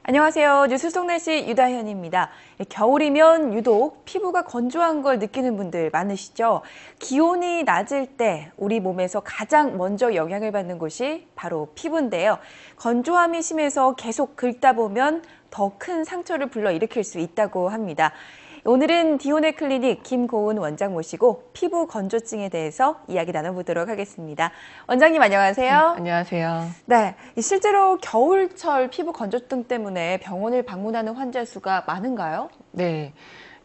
안녕하세요. 뉴스 속 날씨 유다현입니다. 겨울이면 유독 피부가 건조한 걸 느끼는 분들 많으시죠? 기온이 낮을 때 우리 몸에서 가장 먼저 영향을 받는 곳이 바로 피부인데요. 건조함이 심해서 계속 긁다 보면 더 큰 상처를 불러일으킬 수 있다고 합니다. 오늘은 디오네 클리닉 김고은 원장 모시고 피부 건조증에 대해서 이야기 나눠보도록 하겠습니다. 원장님 안녕하세요. 네, 안녕하세요. 네, 실제로 겨울철 피부 건조증 때문에 병원을 방문하는 환자 수가 많은가요? 네,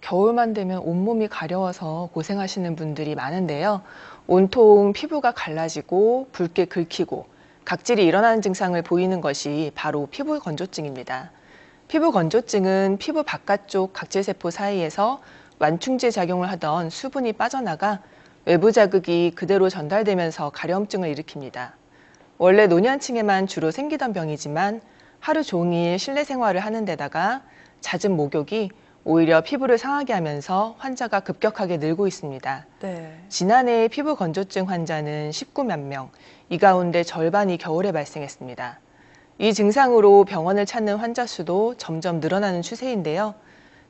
겨울만 되면 온몸이 가려워서 고생하시는 분들이 많은데요. 온통 피부가 갈라지고 붉게 긁히고 각질이 일어나는 증상을 보이는 것이 바로 피부 건조증입니다. 피부 건조증은 피부 바깥쪽 각질세포 사이에서 완충제 작용을 하던 수분이 빠져나가 외부 자극이 그대로 전달되면서 가려움증을 일으킵니다. 원래 노년층에만 주로 생기던 병이지만 하루 종일 실내 생활을 하는 데다가 잦은 목욕이 오히려 피부를 상하게 하면서 환자가 급격하게 늘고 있습니다. 네. 지난해 피부 건조증 환자는 19만 명, 이 가운데 절반이 겨울에 발생했습니다. 이 증상으로 병원을 찾는 환자 수도 점점 늘어나는 추세인데요.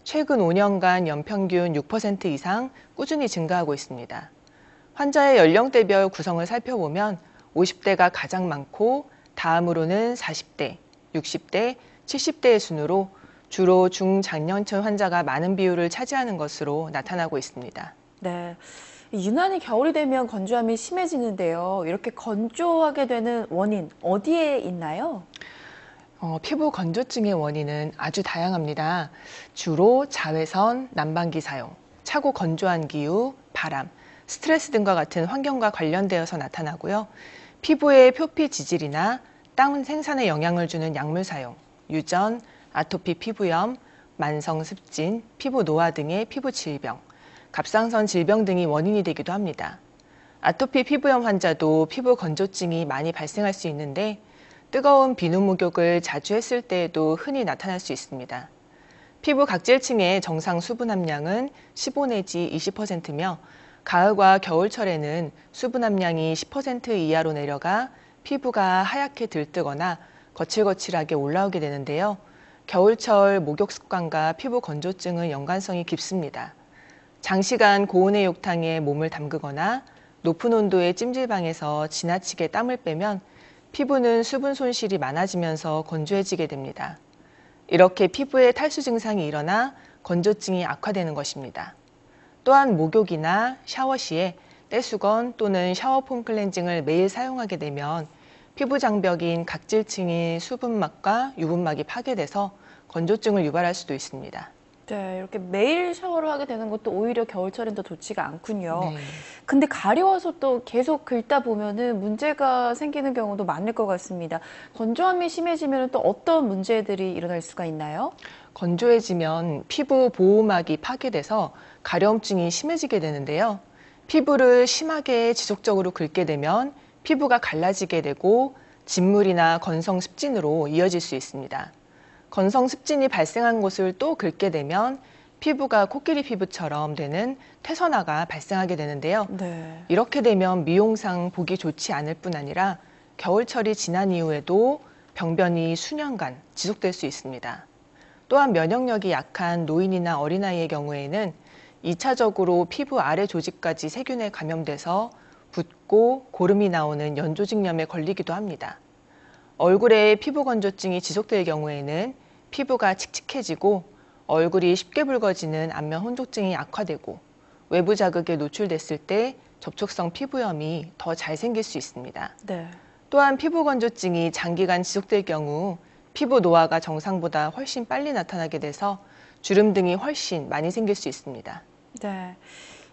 최근 5년간 연평균 6% 이상 꾸준히 증가하고 있습니다. 환자의 연령대별 구성을 살펴보면 50대가 가장 많고 다음으로는 40대, 60대, 70대의 순으로 주로 중장년층 환자가 많은 비율을 차지하는 것으로 나타나고 있습니다. 네. 유난히 겨울이 되면 건조함이 심해지는데요. 이렇게 건조하게 되는 원인, 어디에 있나요? 피부 건조증의 원인은 아주 다양합니다. 주로 자외선, 난방기 사용, 차고 건조한 기후, 바람, 스트레스 등과 같은 환경과 관련되어서 나타나고요. 피부의 표피 지질이나 땀 생산에 영향을 주는 약물 사용, 유전, 아토피 피부염, 만성 습진, 피부 노화 등의 피부 질병, 갑상선 질병 등이 원인이 되기도 합니다. 아토피 피부염 환자도 피부 건조증이 많이 발생할 수 있는데 뜨거운 비누 목욕을 자주 했을 때에도 흔히 나타날 수 있습니다. 피부 각질층의 정상 수분 함량은 15 내지 20%며 가을과 겨울철에는 수분 함량이 10% 이하로 내려가 피부가 하얗게 들뜨거나 거칠거칠하게 올라오게 되는데요. 겨울철 목욕 습관과 피부 건조증은 연관성이 깊습니다. 장시간 고온의 욕탕에 몸을 담그거나 높은 온도의 찜질방에서 지나치게 땀을 빼면 피부는 수분 손실이 많아지면서 건조해지게 됩니다. 이렇게 피부에 탈수 증상이 일어나 건조증이 악화되는 것입니다. 또한 목욕이나 샤워 시에 떼수건 또는 샤워폼 클렌징을 매일 사용하게 되면 피부 장벽인 각질층의 수분막과 유분막이 파괴돼서 건조증을 유발할 수도 있습니다. 네, 이렇게 매일 샤워를 하게 되는 것도 오히려 겨울철엔 더 좋지가 않군요. 네. 근데 가려워서 또 계속 긁다 보면은 문제가 생기는 경우도 많을 것 같습니다. 건조함이 심해지면 또 어떤 문제들이 일어날 수가 있나요? 건조해지면 피부 보호막이 파괴돼서 가려움증이 심해지게 되는데요. 피부를 심하게 지속적으로 긁게 되면 피부가 갈라지게 되고 진물이나 건성 습진으로 이어질 수 있습니다. 건성 습진이 발생한 곳을 또 긁게 되면 피부가 코끼리 피부처럼 되는 퇴선화가 발생하게 되는데요. 네. 이렇게 되면 미용상 보기 좋지 않을 뿐 아니라 겨울철이 지난 이후에도 병변이 수년간 지속될 수 있습니다. 또한 면역력이 약한 노인이나 어린아이의 경우에는 2차적으로 피부 아래 조직까지 세균에 감염돼서 붓고 고름이 나오는 연조직염에 걸리기도 합니다. 얼굴에 피부 건조증이 지속될 경우에는 피부가 칙칙해지고 얼굴이 쉽게 붉어지는 안면 혼조증이 악화되고 외부 자극에 노출됐을 때 접촉성 피부염이 더 잘 생길 수 있습니다. 네. 또한 피부 건조증이 장기간 지속될 경우 피부 노화가 정상보다 훨씬 빨리 나타나게 돼서 주름 등이 훨씬 많이 생길 수 있습니다. 네.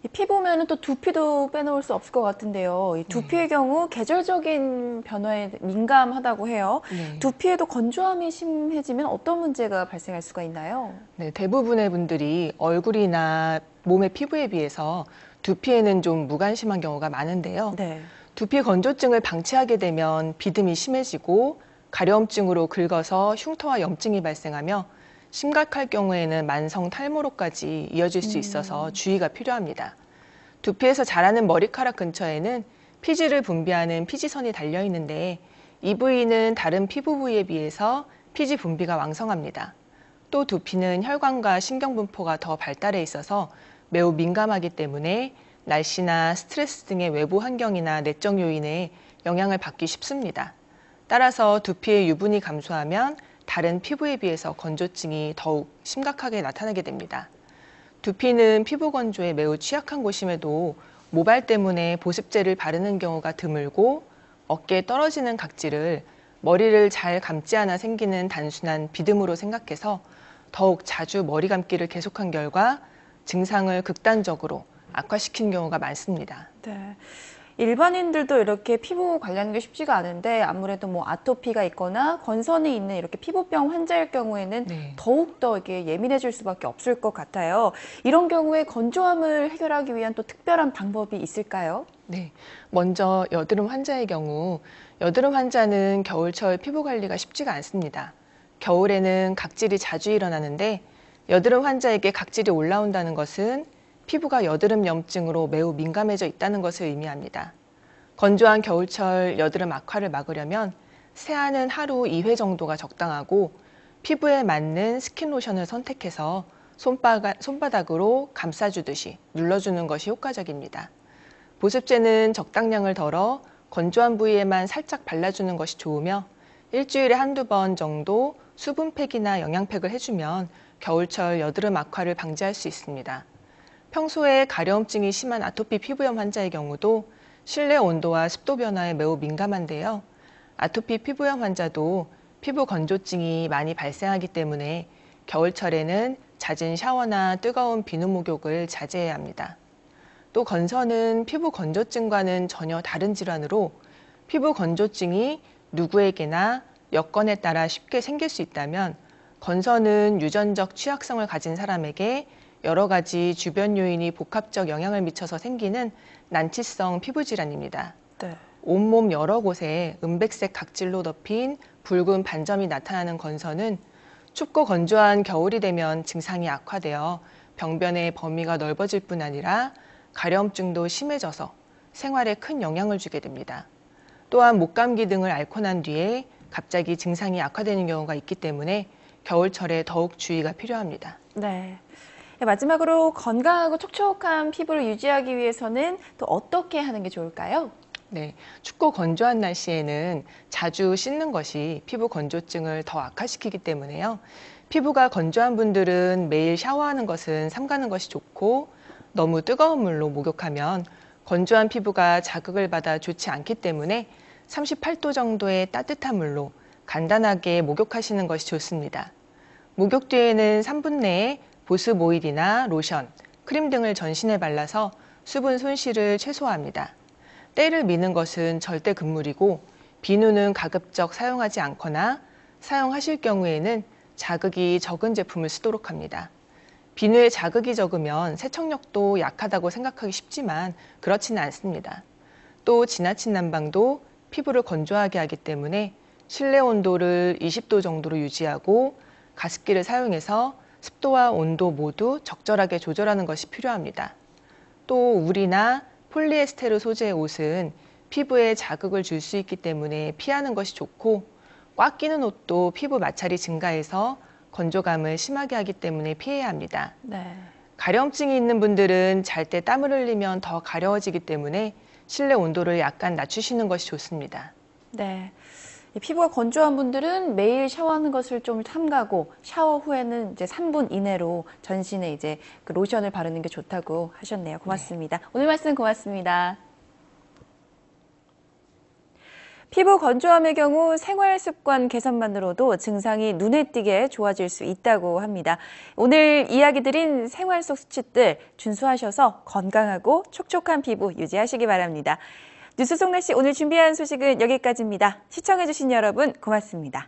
이 피부면은 또 두피도 빼놓을 수 없을 것 같은데요. 이 두피의 경우 계절적인 변화에 민감하다고 해요. 네. 두피에도 건조함이 심해지면 어떤 문제가 발생할 수가 있나요? 네, 대부분의 분들이 얼굴이나 몸의 피부에 비해서 두피에는 좀 무관심한 경우가 많은데요. 네. 두피 건조증을 방치하게 되면 비듬이 심해지고 가려움증으로 긁어서 흉터와 염증이 발생하며 심각할 경우에는 만성 탈모로까지 이어질 수 있어서 주의가 필요합니다. 두피에서 자라는 머리카락 근처에는 피지를 분비하는 피지선이 달려 있는데 이 부위는 다른 피부 부위에 비해서 피지 분비가 왕성합니다. 또 두피는 혈관과 신경분포가 더 발달해 있어서 매우 민감하기 때문에 날씨나 스트레스 등의 외부 환경이나 내적 요인에 영향을 받기 쉽습니다. 따라서 두피의 유분이 감소하면 다른 피부에 비해서 건조증이 더욱 심각하게 나타나게 됩니다. 두피는 피부 건조에 매우 취약한 곳임에도 모발 때문에 보습제를 바르는 경우가 드물고 어깨에 떨어지는 각질을 머리를 잘 감지 않아 생기는 단순한 비듬으로 생각해서 더욱 자주 머리 감기를 계속한 결과 증상을 극단적으로 악화시킨 경우가 많습니다. 네. 일반인들도 이렇게 피부 관리하는 게 쉽지가 않은데 아무래도 뭐 아토피가 있거나 건선이 있는 이렇게 피부병 환자일 경우에는 더욱더 이게 예민해질 수밖에 없을 것 같아요. 이런 경우에 건조함을 해결하기 위한 또 특별한 방법이 있을까요? 네. 먼저 여드름 환자의 경우 여드름 환자는 겨울철 피부 관리가 쉽지가 않습니다. 겨울에는 각질이 자주 일어나는데 여드름 환자에게 각질이 올라온다는 것은 피부가 여드름 염증으로 매우 민감해져 있다는 것을 의미합니다. 건조한 겨울철 여드름 악화를 막으려면 세안은 하루 2회 정도가 적당하고 피부에 맞는 스킨로션을 선택해서 손바닥으로 감싸주듯이 눌러주는 것이 효과적입니다. 보습제는 적당량을 덜어 건조한 부위에만 살짝 발라주는 것이 좋으며 일주일에 한두 번 정도 수분팩이나 영양팩을 해주면 겨울철 여드름 악화를 방지할 수 있습니다. 평소에 가려움증이 심한 아토피 피부염 환자의 경우도 실내 온도와 습도 변화에 매우 민감한데요. 아토피 피부염 환자도 피부 건조증이 많이 발생하기 때문에 겨울철에는 잦은 샤워나 뜨거운 비누 목욕을 자제해야 합니다. 또 건선은 피부 건조증과는 전혀 다른 질환으로 피부 건조증이 누구에게나 여건에 따라 쉽게 생길 수 있다면 건선은 유전적 취약성을 가진 사람에게 여러 가지 주변 요인이 복합적 영향을 미쳐서 생기는 난치성 피부 질환입니다. 네. 온몸 여러 곳에 은백색 각질로 덮인 붉은 반점이 나타나는 건선은 춥고 건조한 겨울이 되면 증상이 악화되어 병변의 범위가 넓어질 뿐 아니라 가려움증도 심해져서 생활에 큰 영향을 주게 됩니다. 또한 목감기 등을 앓고 난 뒤에 갑자기 증상이 악화되는 경우가 있기 때문에 겨울철에 더욱 주의가 필요합니다. 네. 마지막으로 건강하고 촉촉한 피부를 유지하기 위해서는 또 어떻게 하는 게 좋을까요? 네, 춥고 건조한 날씨에는 자주 씻는 것이 피부 건조증을 더 악화시키기 때문에요. 피부가 건조한 분들은 매일 샤워하는 것은 삼가는 것이 좋고 너무 뜨거운 물로 목욕하면 건조한 피부가 자극을 받아 좋지 않기 때문에 38도 정도의 따뜻한 물로 간단하게 목욕하시는 것이 좋습니다. 목욕 뒤에는 3분 내에 보습 오일이나 로션, 크림 등을 전신에 발라서 수분 손실을 최소화합니다. 때를 미는 것은 절대 금물이고 비누는 가급적 사용하지 않거나 사용하실 경우에는 자극이 적은 제품을 쓰도록 합니다. 비누에 자극이 적으면 세척력도 약하다고 생각하기 쉽지만 그렇지는 않습니다. 또 지나친 난방도 피부를 건조하게 하기 때문에 실내 온도를 20도 정도로 유지하고 가습기를 사용해서 습도와 온도 모두 적절하게 조절하는 것이 필요합니다. 또 울이나 폴리에스테르 소재의 옷은 피부에 자극을 줄 수 있기 때문에 피하는 것이 좋고 꽉 끼는 옷도 피부 마찰이 증가해서 건조감을 심하게 하기 때문에 피해야 합니다. 네. 가려움증이 있는 분들은 잘 때 땀을 흘리면 더 가려워지기 때문에 실내 온도를 약간 낮추시는 것이 좋습니다. 네. 이 피부가 건조한 분들은 매일 샤워하는 것을 좀 삼가고 샤워 후에는 이제 3분 이내로 전신에 이제 그 로션을 바르는 게 좋다고 하셨네요. 고맙습니다. 오늘 말씀 고맙습니다. 피부 건조함의 경우 생활 습관 개선만으로도 증상이 눈에 띄게 좋아질 수 있다고 합니다. 오늘 이야기 드린 생활 속 수칙들 준수하셔서 건강하고 촉촉한 피부 유지하시기 바랍니다. 뉴스 송래씨 오늘 준비한 소식은 여기까지입니다. 시청해주신 여러분 고맙습니다.